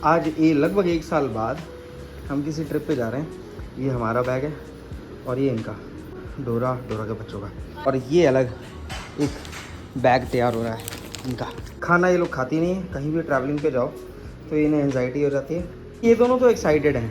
आज ये लगभग 1 साल बाद हम किसी ट्रिप पे जा रहे हैं। ये हमारा बैग है और ये इनका, डोरा के बच्चों का। और ये अलग एक बैग तैयार हो रहा है इनका। खाना ये लोग खाती नहीं है, कहीं भी ट्रैवलिंग पे जाओ तो इन्हें एंजाइटी हो जाती है। ये दोनों तो एक्साइटेड हैं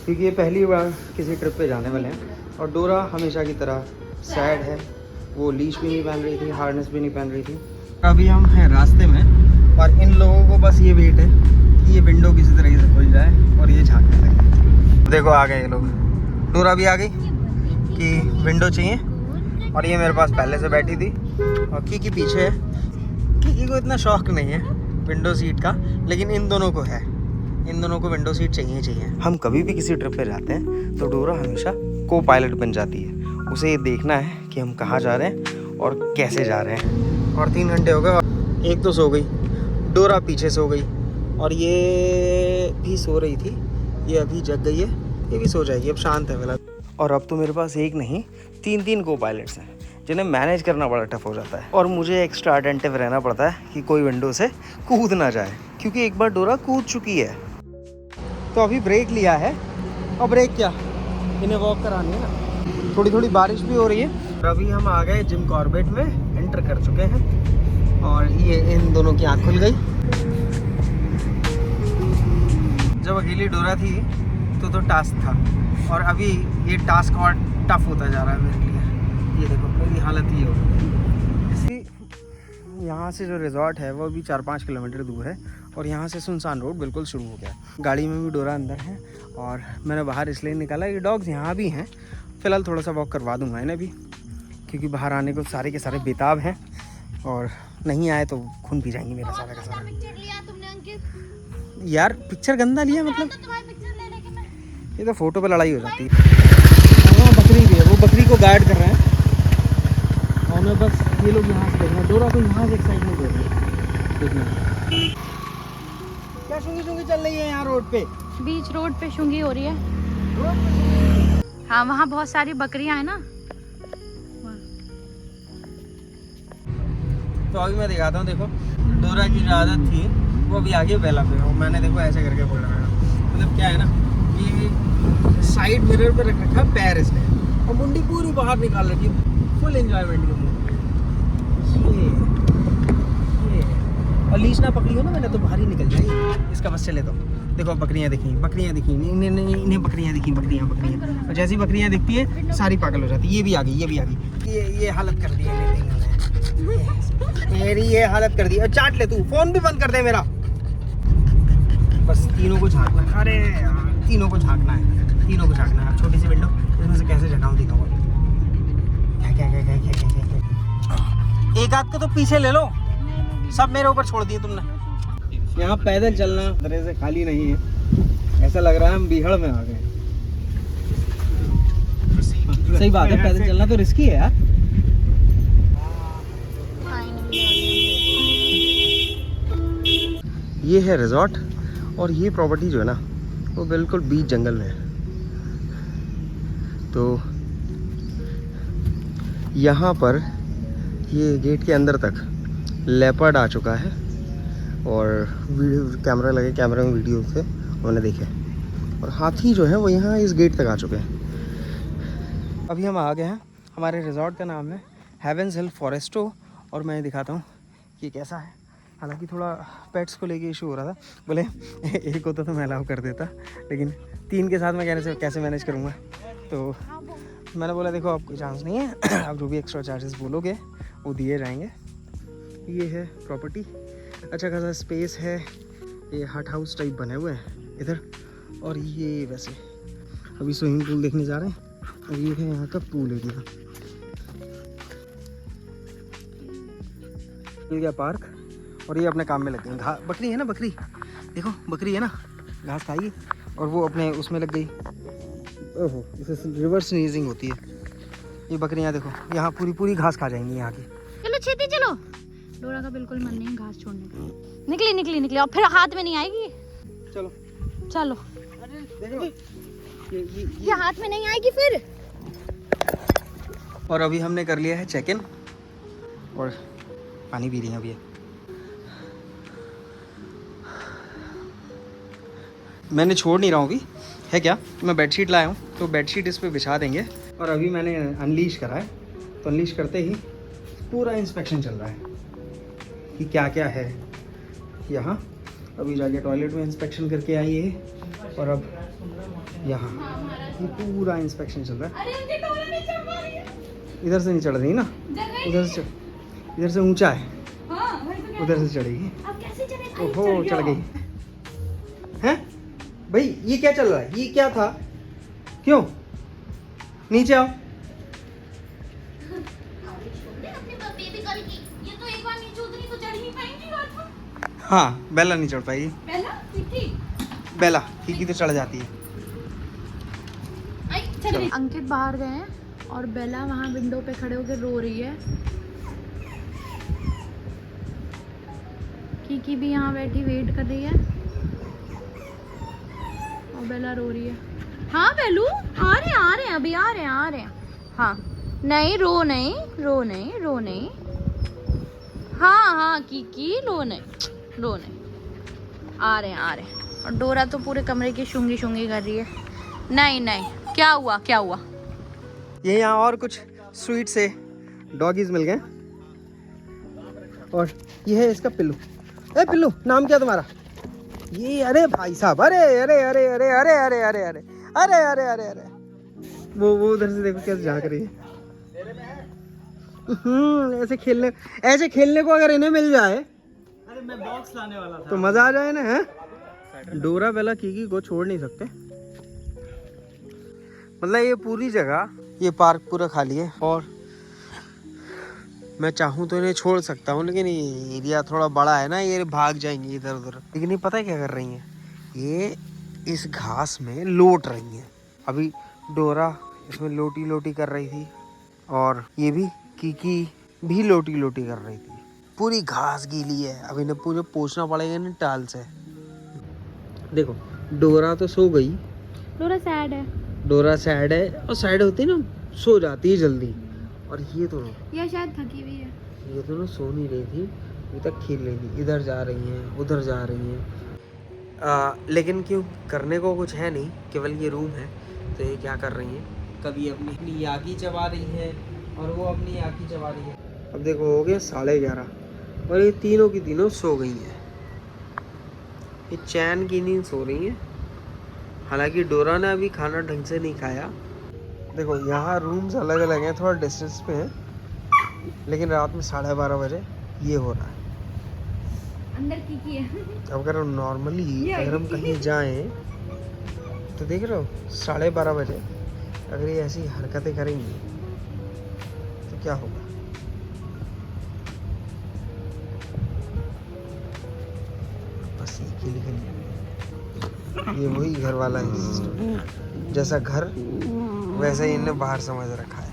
क्योंकि ये पहली बार किसी ट्रिप पे जाने वाले हैं। और डोरा हमेशा की तरह सैड है, वो लीश भी नहीं पहन रही थी, हार्नेस भी नहीं पहन रही थी। अभी हम हैं रास्ते में और इन लोगों को बस ये वेट है कि ये विंडो किसी तरीके से खुल जाए और ये झाँकने लगे। देखो आ गए ये लोग, डोरा भी आ गई कि विंडो चाहिए। और ये मेरे पास पहले से बैठी थी और की पीछे है। की को इतना शौक नहीं है विंडो सीट का, लेकिन इन दोनों को है, इन दोनों को विंडो सीट चाहिए। हम कभी भी किसी ट्रिप पे जाते हैं तो डोरा हमेशा को पायलट बन जाती है। उसे ये देखना है कि हम कहाँ जा रहे हैं और कैसे जा रहे हैं। और 3 घंटे हो गए, एक तो सो गई, डोरा पीछे सो गई और ये भी सो रही थी, ये अभी जग गई है, ये भी सो जाएगी, अब शांत है फिलहाल। और अब तो मेरे पास एक नहीं 3 को पायलट्स हैं जिन्हें मैनेज करना बड़ा टफ हो जाता है। और मुझे एक्स्ट्रा अटेंटिव रहना पड़ता है कि कोई विंडो से कूद ना जाए, क्योंकि एक बार डोरा कूद चुकी है। तो अभी ब्रेक लिया है और ब्रेक क्या, इन्हें वॉक करानी है ना। थोड़ी थोड़ी बारिश भी हो रही है। अभी हम आ गए जिम कॉर्बेट में, एंटर कर चुके हैं और ये इन दोनों की आँख खुल गई। जब अकेली डोरा थी तो टास्क था, और अभी ये टास्क और टफ होता जा रहा है मेरे लिए। ये देखो मेरी हालत ये हो गई। यहाँ से जो रिजॉर्ट है वो अभी 4-5 किलोमीटर दूर है और यहाँ से सुनसान रोड बिल्कुल शुरू हो गया। गाड़ी में भी डोरा अंदर है और मैंने बाहर इसलिए निकाला, ये डॉग्स यहाँ भी हैं। फ़िलहाल थोड़ा सा वॉक करवा दूँगा इन्हें भी, क्योंकि बाहर आने को सारे के सारे बेताब हैं और नहीं आए तो खून पी जाएंगे मेरा सारा का सारा। यार पिक्चर गंदा लिया मतलब, ये तो फ़ोटो पे लड़ाई हो जाती है। वहाँ बकरी भी है, वो बकरी को गार्ड कर रहे हैं और मैं बस ये लोग यहाँ से देख रहे हैं। डोरा को यहाँ से एक साइड में देख रहे हैं, देखना क्या शुंगी चल रही है यहाँ रोड पे, बीच रोड पे शुंगी हो रही है। हाँ वहाँ बहुत सारी बकरियाँ हैं ना। तो अभी मैं दिखाता हूँ, देखो डोरा की जो आदत थी वो अभी आगे पहला पे और मैंने देखो ऐसे करके बोल रहा है। मतलब क्या है ना, ये साइड मिरर पे रख रखा पैर इसने और मुंडी पूरी बाहर निकाल रखी, फुल एंजॉयमेंट के मूड में। ये और लीश ना पकड़ी हो ना मैंने तो बाहर ही निकल जाएगी इसका बस चले। तो देखो बकरियाँ दिखी, इन्हें बकरियाँ दिखी, बकरियाँ और जैसी बकरियाँ दिखती है सारी पागल हो जाती है। ये भी आ गई, ये हालत कर दी है मेरी, ये हालत कर दी। और चाट ले तू, फोन भी बंद कर दे मेरा। बस तीनों को झांकना, अरे तीनों को झांकना है। छोटी सी विंडो, इसमें से कैसे झटाऊं दिखाऊं। क्या एक आध को तो पीछे ले लो, सब मेरे ऊपर छोड़ दिए तुमने। यहाँ पैदल चलना तरह से खाली नहीं है, ऐसा लग रहा है हम बिहड़ में आ गए। सही बात है, पैदल चलना तो रिस्की है यार। ये है रिजॉर्ट और ये प्रॉपर्टी जो है ना वो बिल्कुल बीच जंगल में है। तो यहाँ पर ये गेट के अंदर तक लेपर्ड आ चुका है और वीडियो कैमरा लगे, कैमरे में वीडियो से उन्होंने देखे। और हाथी जो है वो यहाँ इस गेट तक आ चुके हैं। अभी हम आ गए हैं, हमारे रिजॉर्ट का नाम है हेवेंस हिल फॉरेस्टो और मैं दिखाता हूँ कि कैसा है। हालांकि थोड़ा पेट्स को लेके इशू हो रहा था, बोले एक होता तो मैं अलाउ कर देता, लेकिन 3 के साथ मैं कैसे मैनेज करूँगा। तो मैंने बोला देखो अब कोई चांस नहीं है, आप जो भी एक्स्ट्रा चार्जेस बोलोगे वो दिए जाएंगे। ये है प्रॉपर्टी, अच्छा खासा स्पेस है, ये हट हाउस टाइप बने हुए हैं इधर। और ये वैसे अभी स्विमिंग पूल देखने जा रहे हैं और ये है यहाँ का पूल एरिया। मिल गया पार्क और ये अपने काम में लग गई। बकरी है ना, बकरी देखो, बकरी है ना, घास खाएगी और वो अपने उसमें लग गई। ओहो, इसे रिवर्स स्नीजिंग होती है। ये बकरियां देखो यहाँ पूरी घास खा जाएंगी यहाँ की। चलो छेती चलो, डोरा का बिल्कुल मन नहीं घास छोड़ने का। निकली और फिर हाथ में नहीं आएगी। चलो देखो ये हाथ में नहीं आएगी फिर। और अभी हमने कर लिया है चेक इन और पानी पी रही हैं अभी। मैंने छोड़ नहीं रहा हूँ अभी, है क्या, मैं बेडशीट लाया हूँ तो बेडशीट इस पर बिछा देंगे। और अभी मैंने अनलीश करा है, तो अनलीश करते ही पूरा इंस्पेक्शन चल रहा है कि क्या क्या है यहाँ। अभी जाके टॉयलेट में इंस्पेक्शन करके आई है, और अब यहाँ ये पूरा इंस्पेक्शन चल रहा है। इधर से नहीं चढ़ रही ना, इधर से ऊंचा है, उधर से चढ़ेगी। ओहो चढ़ गई हैं भाई। ये क्या चल रहा है, ये क्या था, क्यों नीचे आओ। हाँ बेला नहीं चढ़ पाएगी। बेला किकी तो चढ़ जाती है। अंकित बाहर गए हैं और बेला वहाँ विंडो पे खड़े होकर रो रही है। किकी भी यहाँ बैठी वेट कर रही है और बेला रो रही है। हाँ बेलू आ रहे हैं अभी आ रहे हैं। हाँ नहीं रो नहीं हाँ किकी रो नहीं आ रहे हैं। और डोरा तो पूरे कमरे की शूंगी कर रही है। नहीं क्या हुआ ये यहाँ और कुछ स्वीट से डॉगीज मिल गए, और ये है इसका पिल्लू। ए पिल्लू नाम क्या तुम्हारा? ये अरे भाई साहब, अरे अरे अरे अरे अरे अरे अरे अरे अरे अरे अरे अरे वो उधर से देखो कैसे झांक रही है। ऐसे खेलने को अगर इन्हें मिल जाए, अरे मैं बॉक्स लाने वाला था तो मजा आ जाए ना। है डोरा बेला किकी को छोड़ नहीं सकते, मतलब ये पूरी जगह, ये पार्क पूरा खाली है, और मैं चाहूँ तो इन्हें छोड़ सकता हूँ, लेकिन ये एरिया थोड़ा बड़ा है ना, ये भाग जाएंगे इधर उधर। लेकिन ये पता है क्या कर रही हैं, ये इस घास में लोट रही हैं। अभी डोरा इसमें लोटी कर रही थी, और ये भी किकी भी लोटी कर रही थी। पूरी घास गीली है, अब इन्हें पूरे पोंछना पड़ेगा इन्हें टाल से। देखो डोरा तो सो गई, डोरा सैड है, और सैड होती है ना, सो जाती है जल्दी। और ये दोनों, ये शायद थकी हुई है, ये दोनों सो नहीं रही थी, अभी तक खेल रही थी, इधर जा रही हैं उधर जा रही हैं। लेकिन क्यों, करने को कुछ है नहीं, केवल ये रूम है। तो ये क्या कर रही हैं, कभी अपनी याकी चबा रही है और वो अपनी याकी चबा रही है। अब देखो हो गया 11:30, और ये तीनों की तीनों सो गई हैं। ये चैन की नींद सो रही हैं। हालांकि डोरा ने अभी खाना ढंग से नहीं खाया। देखो यहाँ रूम्स अलग अलग हैं, थोड़ा डिस्टेंस पे हैं, लेकिन रात में 12:30 बजे ये हो रहा है। अंदर की है। अब अगर नॉर्मली अगर हम कहीं जाएं तो देख रहे हो 12:30 बजे अगर ये ऐसी हरकतें करेंगी तो क्या होगा। बस ये खेली ये वही घर वाला है सिस्टम, जैसा घर वैसा ही इन्हें बाहर समझ रखा है।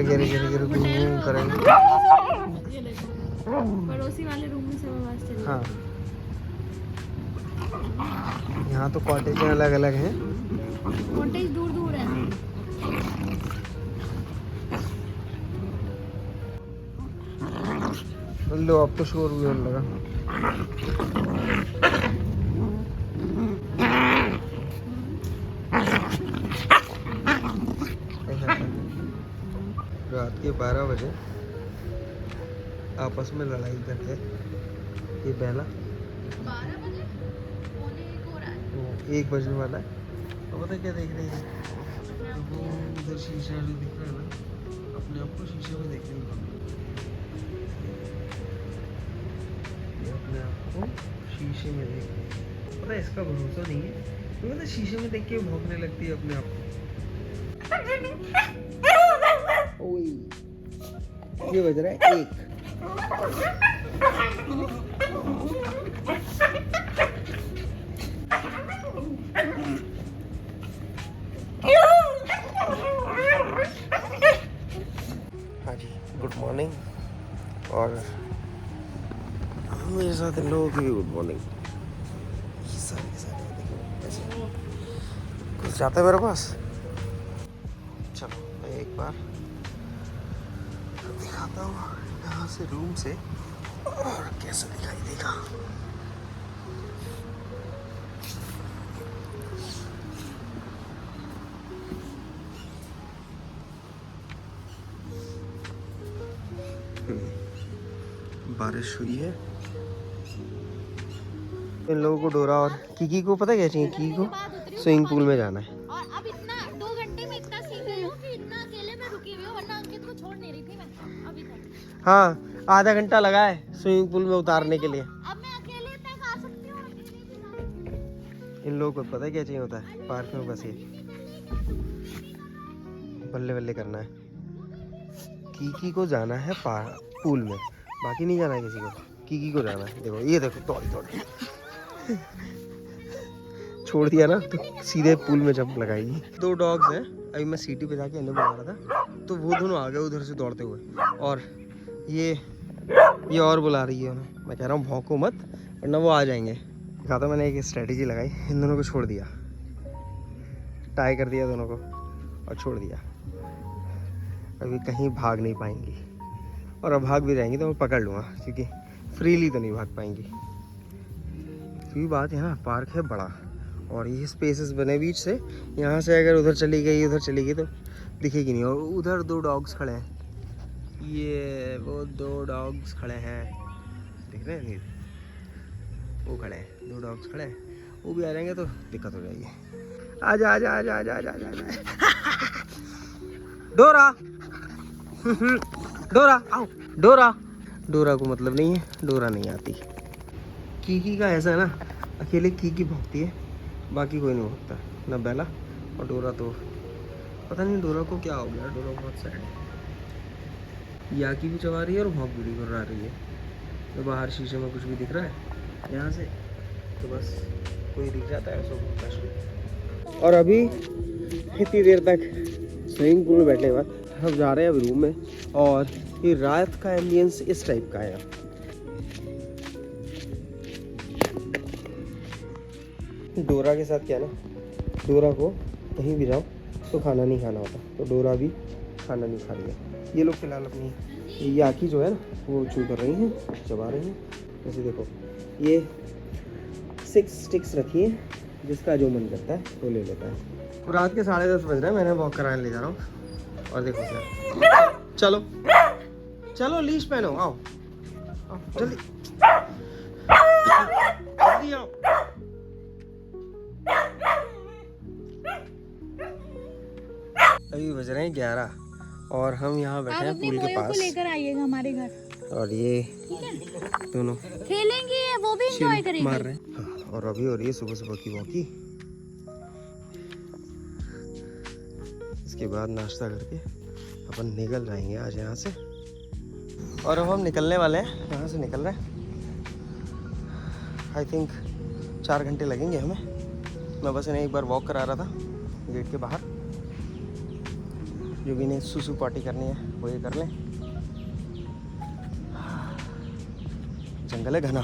गिर घूम करेंगे। पड़ोसी वाले रूम में सब आवाज चल रही है। हाँ यहाँ तो कॉटेज अलग अलग हैं, कॉटेज दूर है। लो अब तो शोर भी होने लगा। रात के 12 बजे आपस में लड़ाई करते ये बेला 12 बजे पौने 1 हो रहा है। 1 बजने वाला है। तो पता क्या देख रही है, वो उधर शीशा जो दिख रहा है ना, अपने आप को शीशे में देख रही है। अपने आप को शीशे में देख रही है। पता है इसका भरोसा नहीं है, तो पता शीशे में देख के भौंकने लगती है अपने आप को। ओए ये बज रहा है 1। हाँ जी गुड मॉर्निंग, और मेरे साथ इन लोगों की भी गुड मॉर्निंग। कुछ जाता है मेरे पास, चलो मैं एक बार दिखाता हूँ यहाँ से रूम से और कैसा दिखाई देगा। बारिश हुई है। इन लोगों को डोरा और कीकी को पता क्या चाहिए, कीकी को स्विमिंग पूल में जाना है। और अब इतना 2 घंटे में इतना सीख गई हूँ कि इतना अकेले में रुकी हुई हूँ, वरना अंकित को छोड़ नहीं रही थी मैं अभी तक। हाँ, आधा घंटा लगा है स्विमिंग पूल में उतारने के लिए। अब मैं अकेले तक आ सकती हूँ, अकेले भी जा सकती हूँ। इन लोगों को पता है क्या चाहिए होता है पार्क में, बस ये बल्ले बल्ले करना है। कीकी को जाना है पूल में, बाकी नहीं जाना है किसी को, कीकी को जाना है। देखो ये देखो दौड़ी दौड़ी छोड़ दिया ना तो सीधे पूल में जंप लगाएगी। 2 डॉग्स हैं, अभी मैं सीटी पे जाके इन्हें बुला रहा था तो वो दोनों आ गए उधर से दौड़ते हुए, और ये और बुला रही है उन्हें। मैं कह रहा हूँ भौंको मत वरना वो आ जाएंगे। कहा था मैंने एक स्ट्रेटेजी लगाई, इन दोनों को छोड़ दिया, टाई कर दिया दोनों को और छोड़ दिया। अभी कहीं भाग नहीं पाएंगी, और अब भाग भी जाएंगी तो मैं पकड़ लूँगा, क्योंकि फ्रीली तो नहीं भाग पाएंगी। क्योंकि बात है ना, पार्क है बड़ा और ये स्पेसेस बने बीच से, यहाँ से अगर उधर चली गई तो दिखेगी नहीं। और उधर 2 डॉग्स खड़े हैं, ये वो 2 डॉग्स खड़े हैं, दिख रहे हैं, वो खड़े हैं 2 डॉग्स खड़े हैं, वो भी आ जाएंगे तो दिक्कत हो जाएगी। आजा आजा आजा आजा आजा आजा डोरा डोरा आओ, डोरा को मतलब नहीं है, डोरा नहीं आती। कीकी का ऐसा है ना, अकेले कीकी भौंकती है, बाकी कोई नहीं भौंकता, ना बेला। और डोरा तो पता नहीं डोरा को क्या हो गया, डोरा बहुत सैड है। याकी भी चबा रही है और भौंक भी रहा रही है। तो बाहर शीशे में कुछ भी दिख रहा है यहाँ से तो बस कोई दिख जाता है, सो भौंकना शुरू। और अभी इतनी देर तक स्विमिंग पूल में बैठने के बाद हम जा रहे हैं अभी रूम में, और ये रात का एम्बियंस इस टाइप का है। डोरा के साथ क्या ना, डोरा को कहीं भी जाओ तो खाना नहीं खाना होता, तो डोरा भी खाना नहीं खा रही है। ये लोग फिलहाल अपनी याकी जो है ना वो चू कर रही हैं, चबा रही हैं। जैसे देखो ये 6 स्टिक्स रखी है, जिसका जो मन करता है वो ले लेता है। रात के 10:30 बज रहे हैं, मैंने वॉक कराने ले जा रहा हूँ। और देखो क्या, चलो चलो लीश पहनो, आओ आओ जल्दी जल्दी आओ। अभी बज रहे हैं 11 और हम यहाँ बैठे हैं पूल के पास। लेकर आइएगा हमारे घर, और ये दोनों खेलेंगे, वो भी एंजॉय करेंगे, मार रहे हैं। हाँ, और अभी हो रही है सुबह सुबह की वॉकी। इसके बाद नाश्ता करके अपन निकल जाएंगे आज यहाँ से। और अब हम निकलने वाले हैं, यहाँ से निकल रहे हैं। आई थिंक 4 घंटे लगेंगे हमें। मैं बस इन्हें एक बार वॉक करा रहा था गेट के बाहर, जो भी इन्हें सुसु पार्टी करनी है वो ये कर लें। जंगल है घना,